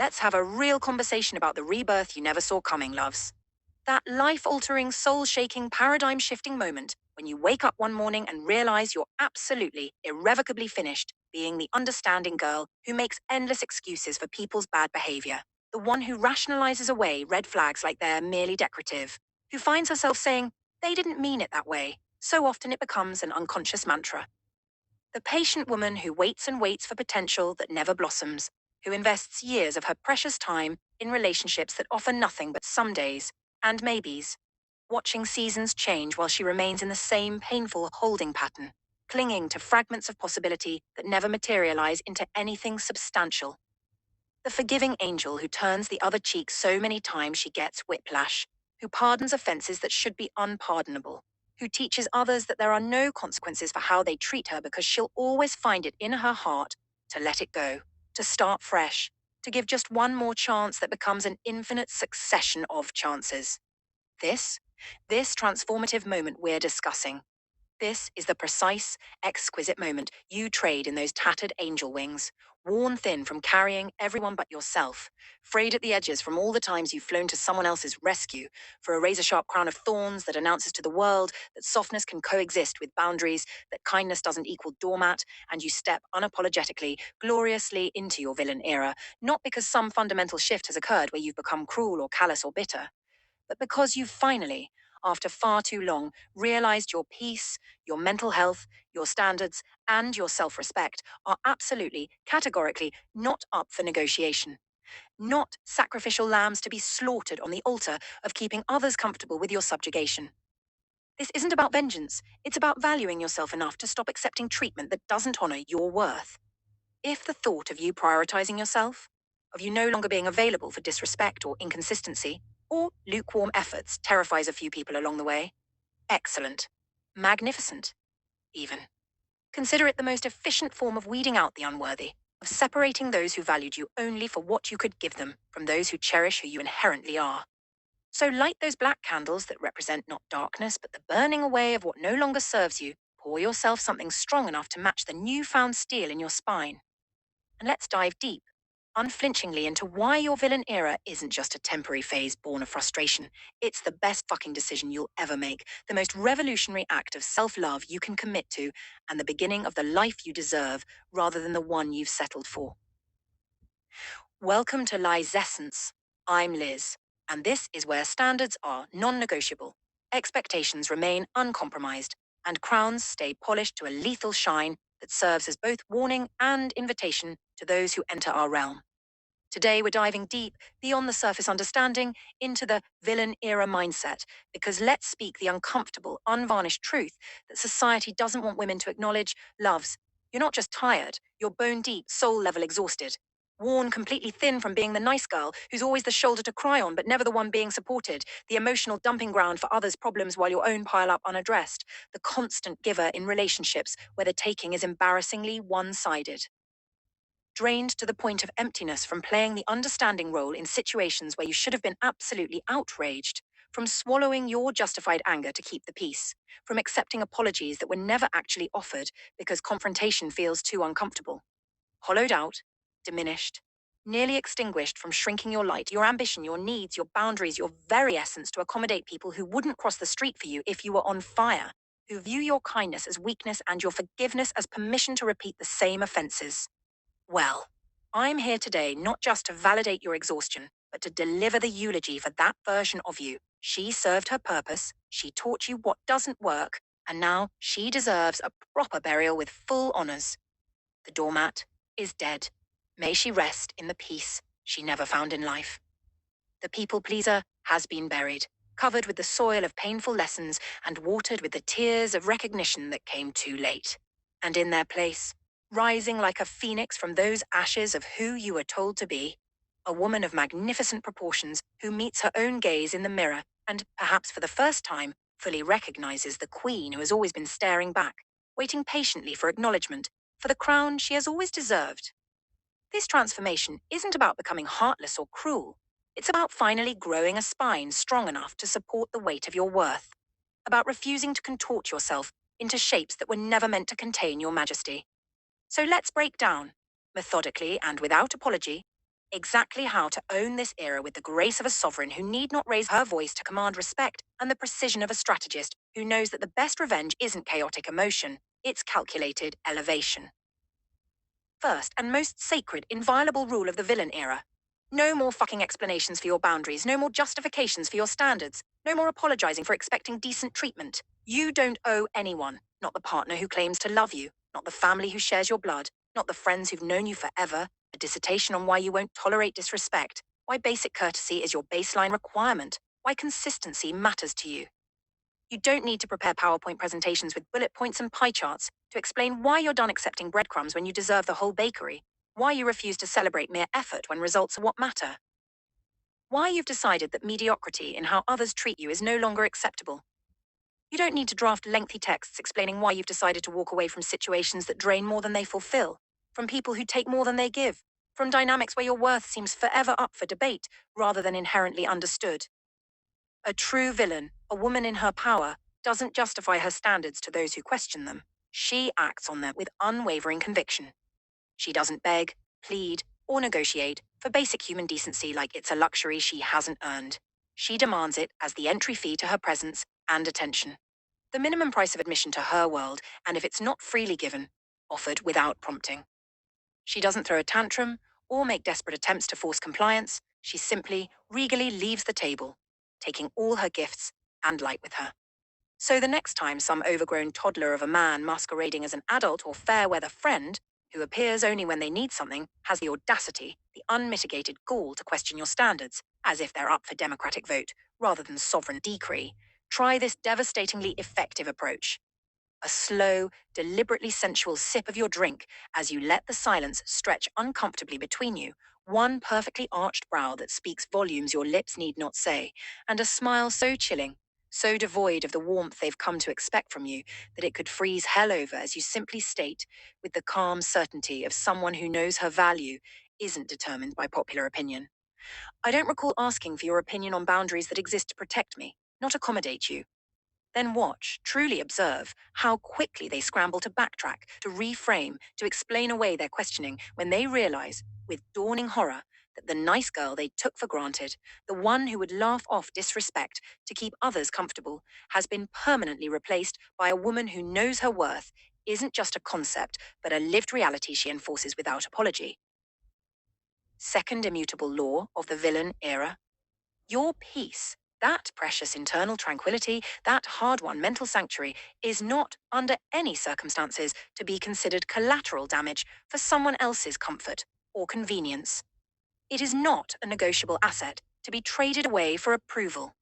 Let's have a real conversation about the rebirth you never saw coming, loves. That life-altering, soul-shaking, paradigm-shifting moment when you wake up one morning and realize you're absolutely, irrevocably finished being the understanding girl who makes endless excuses for people's bad behavior, the one who rationalizes away red flags like they're merely decorative, who finds herself saying, they didn't mean it that way. So often it becomes an unconscious mantra. The patient woman who waits and waits for potential that never blossoms, who invests years of her precious time in relationships that offer nothing but some days and maybes, watching seasons change while she remains in the same painful holding pattern, clinging to fragments of possibility that never materialize into anything substantial. The forgiving angel who turns the other cheek so many times she gets whiplash, who pardons offenses that should be unpardonable, who teaches others that there are no consequences for how they treat her because she'll always find it in her heart to let it go, to start fresh, to give just one more chance that becomes an infinite succession of chances. This, this transformative moment we're discussing. This is the precise, exquisite moment you trade in those tattered angel wings, worn thin from carrying everyone but yourself, frayed at the edges from all the times you've flown to someone else's rescue, for a razor-sharp crown of thorns that announces to the world that softness can coexist with boundaries, that kindness doesn't equal doormat, and you step unapologetically, gloriously into your villain era, not because some fundamental shift has occurred where you've become cruel or callous or bitter, but because you finally, after far too long, realized your peace, your mental health, your standards, and your self-respect are absolutely, categorically not up for negotiation. Not sacrificial lambs to be slaughtered on the altar of keeping others comfortable with your subjugation. This isn't about vengeance. It's about valuing yourself enough to stop accepting treatment that doesn't honor your worth. If the thought of you prioritizing yourself, of you no longer being available for disrespect or inconsistency, or lukewarm efforts terrifies a few people along the way, excellent, magnificent, even. Consider it the most efficient form of weeding out the unworthy, of separating those who valued you only for what you could give them from those who cherish who you inherently are. So light those black candles that represent not darkness, but the burning away of what no longer serves you. Pour yourself something strong enough to match the newfound steel in your spine. And let's dive deep, unflinchingly, into why your villain era isn't just a temporary phase born of frustration. It's the best fucking decision you'll ever make, the most revolutionary act of self-love you can commit to, and the beginning of the life you deserve rather than the one you've settled for. Welcome to Lizessence. I'm Liz, and this is where standards are non-negotiable, expectations remain uncompromised, and crowns stay polished to a lethal shine that serves as both warning and invitation to those who enter our realm. Today, we're diving deep beyond the surface understanding into the villain era mindset, because let's speak the uncomfortable, unvarnished truth that society doesn't want women to acknowledge. Loves, you're not just tired, you're bone deep, soul level exhausted. Worn completely thin from being the nice girl who's always the shoulder to cry on but never the one being supported, the emotional dumping ground for others' problems while your own pile up unaddressed, the constant giver in relationships where the taking is embarrassingly one-sided. Drained to the point of emptiness from playing the understanding role in situations where you should have been absolutely outraged, from swallowing your justified anger to keep the peace, from accepting apologies that were never actually offered because confrontation feels too uncomfortable. Hollowed out, diminished, nearly extinguished from shrinking your light, your ambition, your needs, your boundaries, your very essence to accommodate people who wouldn't cross the street for you if you were on fire, who view your kindness as weakness and your forgiveness as permission to repeat the same offenses. Well, I'm here today not just to validate your exhaustion, but to deliver the eulogy for that version of you. She served her purpose, she taught you what doesn't work, and now she deserves a proper burial with full honors. The doormat is dead. May she rest in the peace she never found in life. The people pleaser has been buried, covered with the soil of painful lessons and watered with the tears of recognition that came too late. And in their place, rising like a phoenix from those ashes of who you were told to be, a woman of magnificent proportions who meets her own gaze in the mirror and, perhaps for the first time, fully recognizes the queen who has always been staring back, waiting patiently for acknowledgement, for the crown she has always deserved. This transformation isn't about becoming heartless or cruel. It's about finally growing a spine strong enough to support the weight of your worth, about refusing to contort yourself into shapes that were never meant to contain your majesty. So let's break down, methodically and without apology, Exactly how to own this era with the grace of a sovereign who need not raise her voice to command respect, and the precision of a strategist who knows that the best revenge isn't chaotic emotion, it's calculated elevation. First and most sacred, inviolable rule of the villain era. No more fucking explanations for your boundaries, no more justifications for your standards, no more apologizing for expecting decent treatment. You don't owe anyone, not the partner who claims to love you, not the family who shares your blood, not the friends who've known you forever, a dissertation on why you won't tolerate disrespect, why basic courtesy is your baseline requirement, why consistency matters to you. You don't need to prepare PowerPoint presentations with bullet points and pie charts to explain why you're done accepting breadcrumbs when you deserve the whole bakery, why you refuse to celebrate mere effort when results are what matter, why you've decided that mediocrity in how others treat you is no longer acceptable. You don't need to draft lengthy texts explaining why you've decided to walk away from situations that drain more than they fulfill, from people who take more than they give, from dynamics where your worth seems forever up for debate rather than inherently understood. A true villain, a woman in her power, doesn't justify her standards to those who question them. She acts on them with unwavering conviction. She doesn't beg, plead, or negotiate for basic human decency like it's a luxury she hasn't earned. She demands it as the entry fee to her presence and attention. The minimum price of admission to her world, and if it's not freely given, offered without prompting. She doesn't throw a tantrum or make desperate attempts to force compliance. She simply, regally leaves the table, taking all her gifts and light with her. So the next time some overgrown toddler of a man masquerading as an adult or fair weather friend, who appears only when they need something, has the audacity, the unmitigated gall to question your standards, as if they're up for democratic vote rather than sovereign decree, try this devastatingly effective approach. A slow, deliberately sensual sip of your drink as you let the silence stretch uncomfortably between you, one perfectly arched brow that speaks volumes your lips need not say, and a smile so chilling, so devoid of the warmth they've come to expect from you that it could freeze hell over as you simply state, with the calm certainty of someone who knows her value isn't determined by popular opinion. I don't recall asking for your opinion on boundaries that exist to protect me, not accommodate you. Then watch, truly observe, how quickly they scramble to backtrack, to reframe, to explain away their questioning when they realize, with dawning horror, that the nice girl they took for granted, the one who would laugh off disrespect to keep others comfortable, has been permanently replaced by a woman who knows her worth, isn't just a concept, but a lived reality she enforces without apology. Second immutable law of the villain era. Your peace, that precious internal tranquility, that hard-won mental sanctuary, is not, under any circumstances, to be considered collateral damage for someone else's comfort or convenience. It is not a negotiable asset to be traded away for approval.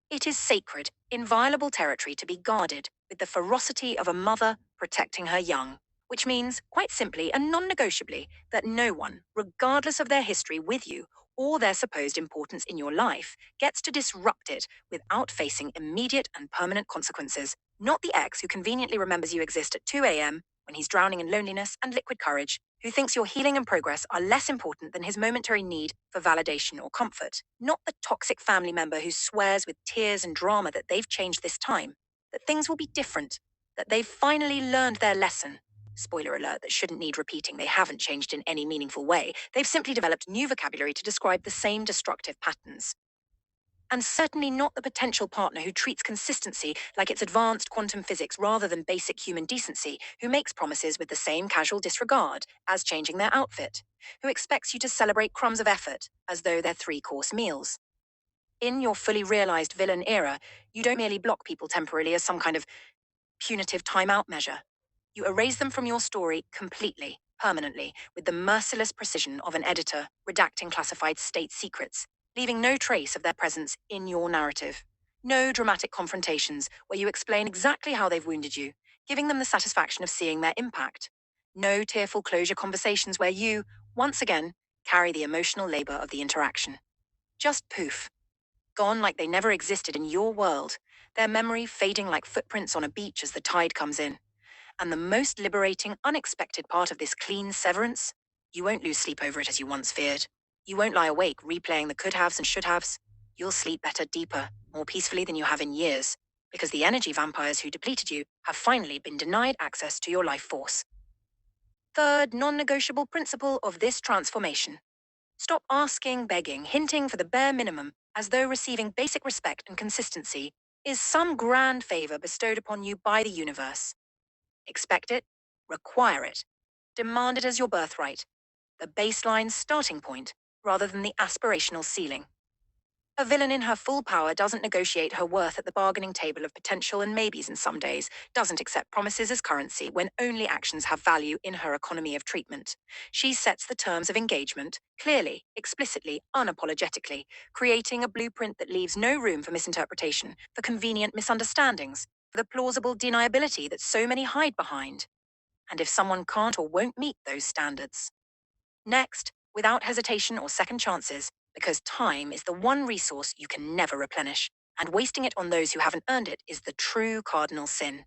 It is sacred, inviolable territory to be guarded with the ferocity of a mother protecting her young, which means, quite simply and non-negotiably, that no one, regardless of their history with you or their supposed importance in your life, gets to disrupt it without facing immediate and permanent consequences. Not the ex who conveniently remembers you exist at 2 a.m. when he's drowning in loneliness and liquid courage, who thinks your healing and progress are less important than his momentary need for validation or comfort. Not the toxic family member who swears with tears and drama that they've changed this time, that things will be different, that they've finally learned their lesson. Spoiler alert, that shouldn't need repeating. They haven't changed in any meaningful way. They've simply developed new vocabulary to describe the same destructive patterns. And certainly not the potential partner who treats consistency like it's advanced quantum physics rather than basic human decency, who makes promises with the same casual disregard as changing their outfit, who expects you to celebrate crumbs of effort as though they're three-course meals. In your fully realized villain era, you don't merely block people temporarily as some kind of punitive timeout measure. You erase them from your story completely, permanently, with the merciless precision of an editor redacting classified state secrets, leaving no trace of their presence in your narrative. No dramatic confrontations where you explain exactly how they've wounded you, giving them the satisfaction of seeing their impact. No tearful closure conversations where you, once again, carry the emotional labor of the interaction. Just poof. Gone like they never existed in your world, their memory fading like footprints on a beach as the tide comes in. And the most liberating, unexpected part of this clean severance? You won't lose sleep over it as you once feared. You won't lie awake replaying the could-haves and should-haves. You'll sleep better, deeper, more peacefully than you have in years, because the energy vampires who depleted you have finally been denied access to your life force. Third non-negotiable principle of this transformation. Stop asking, begging, hinting for the bare minimum, as though receiving basic respect and consistency is some grand favor bestowed upon you by the universe. Expect it, require it, demand it as your birthright, the baseline starting point, rather than the aspirational ceiling. A villain in her full power doesn't negotiate her worth at the bargaining table of potential and maybes in some days, doesn't accept promises as currency when only actions have value in her economy of treatment. She sets the terms of engagement, clearly, explicitly, unapologetically, creating a blueprint that leaves no room for misinterpretation, for convenient misunderstandings, for the plausible deniability that so many hide behind. And if someone can't or won't meet those standards, next, without hesitation or second chances, because time is the one resource you can never replenish, and wasting it on those who haven't earned it is the true cardinal sin.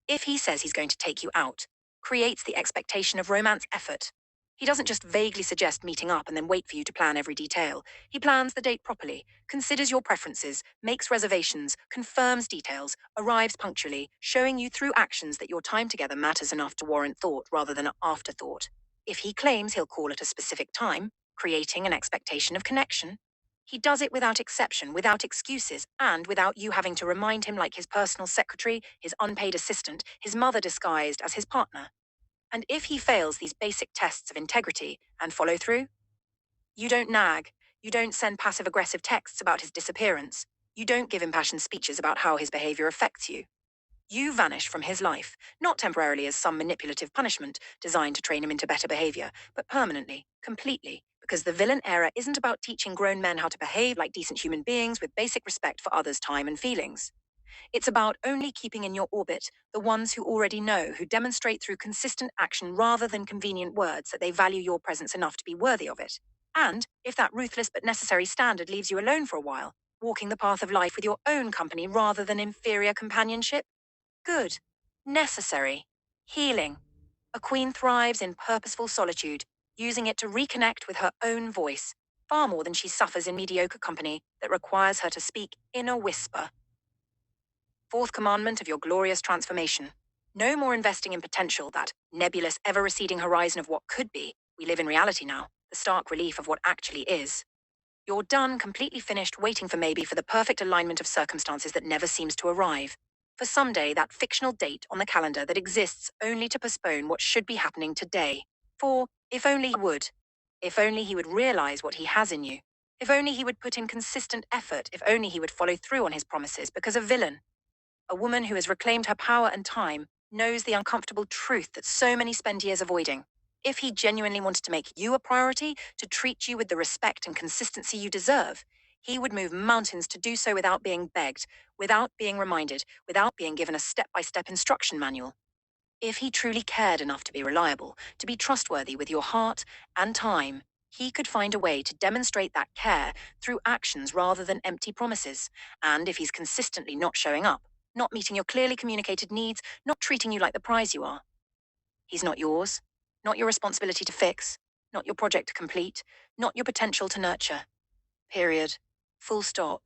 If he says he's going to take you out, creates the expectation of romance effort. He doesn't just vaguely suggest meeting up and then wait for you to plan every detail. He plans the date properly, considers your preferences, makes reservations, confirms details, arrives punctually, showing you through actions that your time together matters enough to warrant thought rather than afterthought. If he claims he'll call at a specific time, creating an expectation of connection, he does it without exception, without excuses, and without you having to remind him like his personal secretary, his unpaid assistant, his mother disguised as his partner. And if he fails these basic tests of integrity and follow through, you don't nag, you don't send passive aggressive texts about his disappearance, you don't give impassioned speeches about how his behavior affects you. You vanish from his life, not temporarily as some manipulative punishment designed to train him into better behavior, but permanently, completely, because the villain era isn't about teaching grown men how to behave like decent human beings with basic respect for others' time and feelings. It's about only keeping in your orbit the ones who already know, who demonstrate through consistent action rather than convenient words that they value your presence enough to be worthy of it. And if that ruthless but necessary standard leaves you alone for a while, walking the path of life with your own company rather than inferior companionship, good, necessary, healing. A queen thrives in purposeful solitude, using it to reconnect with her own voice, far more than she suffers in mediocre company that requires her to speak in a whisper. Fourth commandment of your glorious transformation. No more investing in potential, that nebulous, ever receding horizon of what could be. We live in reality now, the stark relief of what actually is. You're done, completely finished, waiting for maybe for the perfect alignment of circumstances that never seems to arrive. For someday, that fictional date on the calendar that exists only to postpone what should be happening today. For, if only he would. If only he would realize what he has in you. If only he would put in consistent effort. If only he would follow through on his promises, because a villain, a woman who has reclaimed her power and time, knows the uncomfortable truth that so many spend years avoiding. If he genuinely wanted to make you a priority, to treat you with the respect and consistency you deserve, he would move mountains to do so without being begged, without being reminded, without being given a step-by-step instruction manual. If he truly cared enough to be reliable, to be trustworthy with your heart and time, he could find a way to demonstrate that care through actions rather than empty promises. And if he's consistently not showing up, not meeting your clearly communicated needs, not treating you like the prize you are, he's not yours, not your responsibility to fix, not your project to complete, not your potential to nurture. Period. Full stop.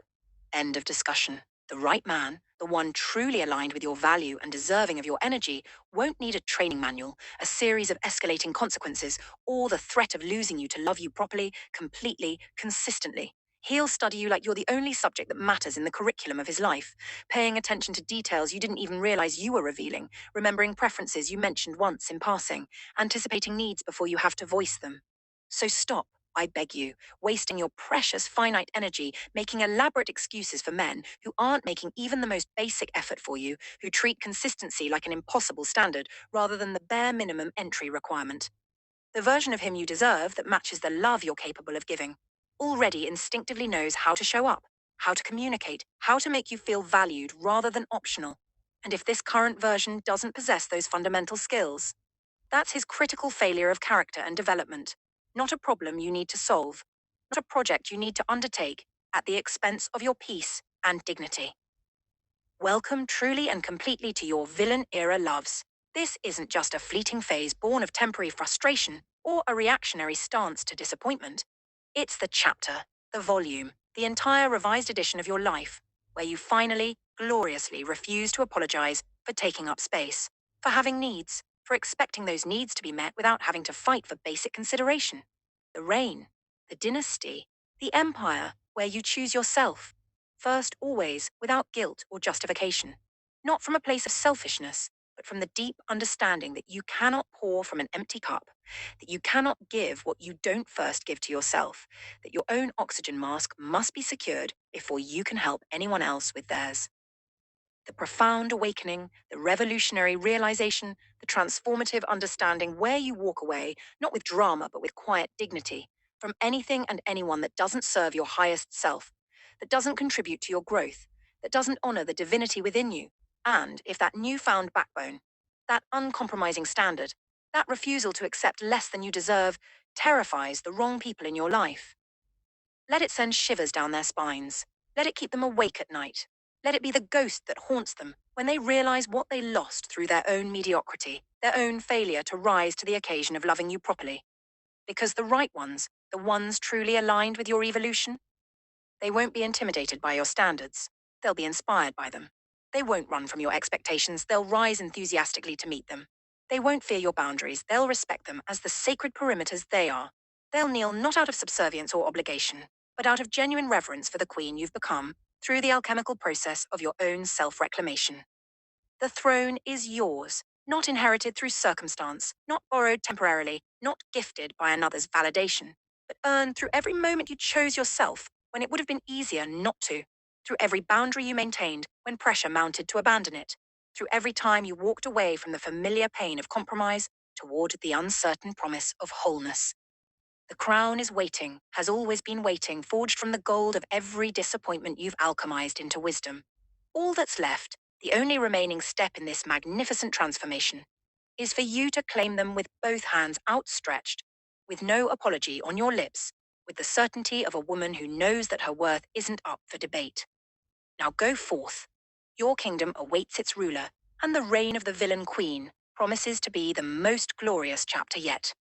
End of discussion. The right man, the one truly aligned with your value and deserving of your energy, won't need a training manual, a series of escalating consequences, or the threat of losing you to love you properly, completely, consistently. He'll study you like you're the only subject that matters in the curriculum of his life, paying attention to details you didn't even realize you were revealing, remembering preferences you mentioned once in passing, anticipating needs before you have to voice them. So stop, I beg you, wasting your precious finite energy making elaborate excuses for men who aren't making even the most basic effort for you, who treat consistency like an impossible standard rather than the bare minimum entry requirement. The version of him you deserve that matches the love you're capable of giving already instinctively knows how to show up, how to communicate, how to make you feel valued rather than optional. And if this current version doesn't possess those fundamental skills, that's his critical failure of character and development, not a problem you need to solve, not a project you need to undertake at the expense of your peace and dignity. Welcome truly and completely to your villain era loves. This isn't just a fleeting phase born of temporary frustration or a reactionary stance to disappointment. It's the chapter, the volume, the entire revised edition of your life, where you finally, gloriously refuse to apologize for taking up space, for having needs, for expecting those needs to be met without having to fight for basic consideration. The rain, the dynasty, the empire, where you choose yourself. First, always, without guilt or justification. Not from a place of selfishness, but from the deep understanding that you cannot pour from an empty cup, that you cannot give what you don't first give to yourself, that your own oxygen mask must be secured before you can help anyone else with theirs. The profound awakening, the revolutionary realization, the transformative understanding where you walk away, not with drama, but with quiet dignity, from anything and anyone that doesn't serve your highest self, that doesn't contribute to your growth, that doesn't honor the divinity within you. And if that newfound backbone, that uncompromising standard, that refusal to accept less than you deserve, terrifies the wrong people in your life, let it send shivers down their spines. Let it keep them awake at night. Let it be the ghost that haunts them when they realize what they lost through their own mediocrity, their own failure to rise to the occasion of loving you properly. Because the right ones, the ones truly aligned with your evolution, they won't be intimidated by your standards. They'll be inspired by them. They won't run from your expectations. They'll rise enthusiastically to meet them. They won't fear your boundaries. They'll respect them as the sacred perimeters they are. They'll kneel not out of subservience or obligation, but out of genuine reverence for the queen you've become through the alchemical process of your own self-reclamation. The throne is yours, not inherited through circumstance, not borrowed temporarily, not gifted by another's validation, but earned through every moment you chose yourself when it would have been easier not to, through every boundary you maintained when pressure mounted to abandon it, through every time you walked away from the familiar pain of compromise toward the uncertain promise of wholeness. The crown is waiting, has always been waiting, forged from the gold of every disappointment you've alchemized into wisdom. All that's left, the only remaining step in this magnificent transformation, is for you to claim them with both hands outstretched, with no apology on your lips, with the certainty of a woman who knows that her worth isn't up for debate. Now go forth. Your kingdom awaits its ruler, and the reign of the villain queen promises to be the most glorious chapter yet.